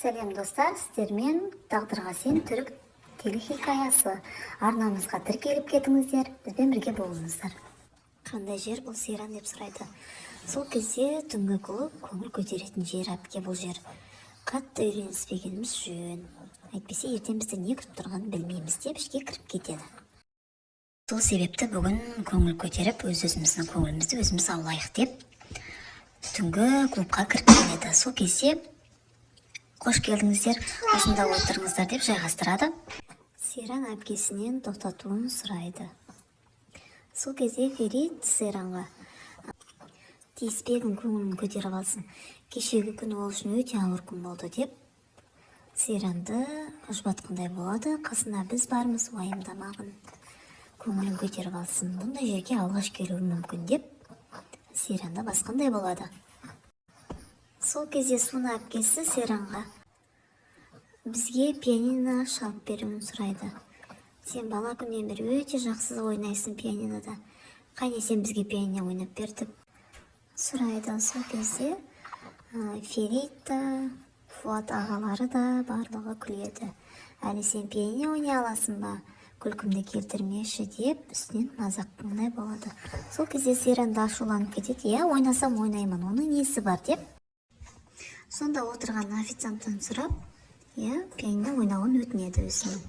Сәлем достар, сіздермен Тағдырға сен түрік телехикаясы арнамызға тіркеліп кетіңіздер, бізбен бірге болыңыздар. Қандай жер бұл Сейран деп сұрайды. Сол кезде түнгі клуб көңіл көтеретін жер әпке бұл жер. Қатты үйреніспегеніміз жөн. Әйтпесе ертең бізді не күтіп тұрғанын білмейміз деп ішке кіріп кетеді. Сол себепті бүгін көңіл көтеріп, өз-өзіміздің көңілімізді өзіміз аулайық деп түнгі клубқа кіріп келеді. Сол кезде қош келдіңіздер, осында отырыңыздар деп жайғастырады. Сейран әпкесінен тоқтатуын сұрайды. Сол кезде Ферит Сейранға тиіспегін көңілін көтеріп алсын. Кешегі күн ол үшін өте ауыр күн болды деп Сейранды жұбатқандай болады. Қасына біз бармыз, уайымдамағын, көңілін көтеріп алсын. Бұндай жерге алғаш келуі мүмкін деп Сейранды басқандай болады. Сол кезде Суна әпкесі Сейранға бізге пианино шалып беруін сұрайды. Сен бала күннен бері өте жақсы ойнайсың пианинода. Қане сен бізге пианино ойнап бер деп сұрайды. Сол кезде Ферит та, Фуат ағалары да барлығы күледі. Әлі сен пианино ойнай аласың ба? Күлкімді келтірмеші деп үстінен мазаққандай болады. Сол кезде Сейран да ашуланып кетеді. Ойнасам ойнаймын, оның несі бар деп. Сонда отырған официанттан сұрап, пианино ойнауын өтінеді өзінің.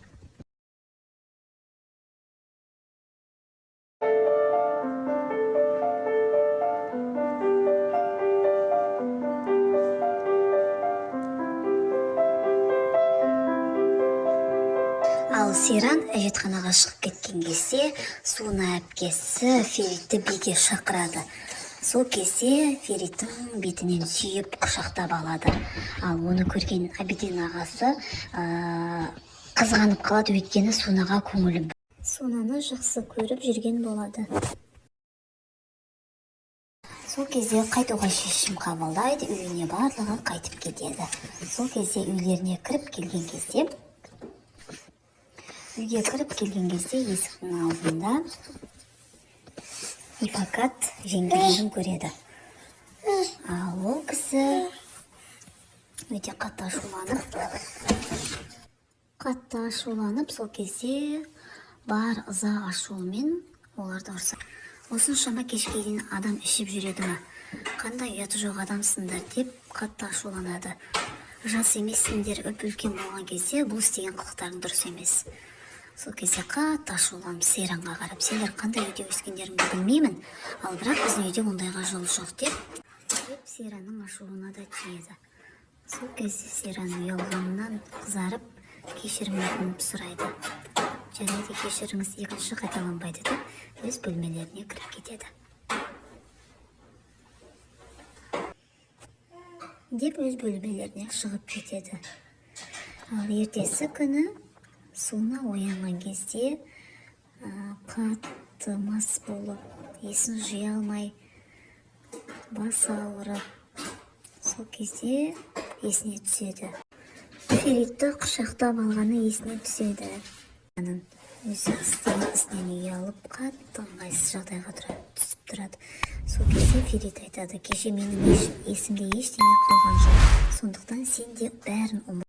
Ал Сейран әжетханаға шығып кеткен кезде Суна әпкесі Феритті биге шақырады. Сол кезде Фериттің бетінен сүйіп құшақтап алады. Ал оны көрген Абидин ағасы қызғанып қалады, өйткені Сунаға көңілі. Сунаны жақсы көріп жүрген болады. Сол кезде қайтуға шешім қабылдайды, үйіне барлығы қайтып кетеді. Сол кезде үйге кіріп келген кезде есіктің алдында Ипакат жеңгелерін көреді. Ал ол кісі өте қатты ашуланып, сол кезде бар ыза ашуымен оларды ұрса. Осыншама кешке дейін адам ішіп жүреді ме? Қандай ұяты жоқ адамсыңдар деп қатты ашуланады. Жас емессіңдер, үлкен болған кезде бұл істеген қылықтарың дұрыс емес. Сол кезде қатты ашуланып Сейранға қарап, сендер қандай үйде өскендеріңді білмеймін, ал бірақ біздің үйде ондайға жол жоқ деп Сейранның ашуына да тиеді. Сол кезде Сейран ұялғанынан қызарып, кешірім өтініп сұрайды. Жарайды, кешіріңіз, екінші қайталанбайды деп өз бөлмелеріне кіріп кетеді. Өз бөлмелеріне шығып кетеді. Ал ертесі күні Суна оянған кезде қатты мас болып, есін жия алмай, бас ауырып, сол кезде есіне түседі. Феритті құшақтап алғаны есіне түседі. Өзі істен ұялып, қатты ыңғайсыз жағдайға түсіп тұрады. Сол кезде Ферит айтады, кеше менің есімде ештеңе қалған жоқ, сондықтан сен де бәрін ұмыт.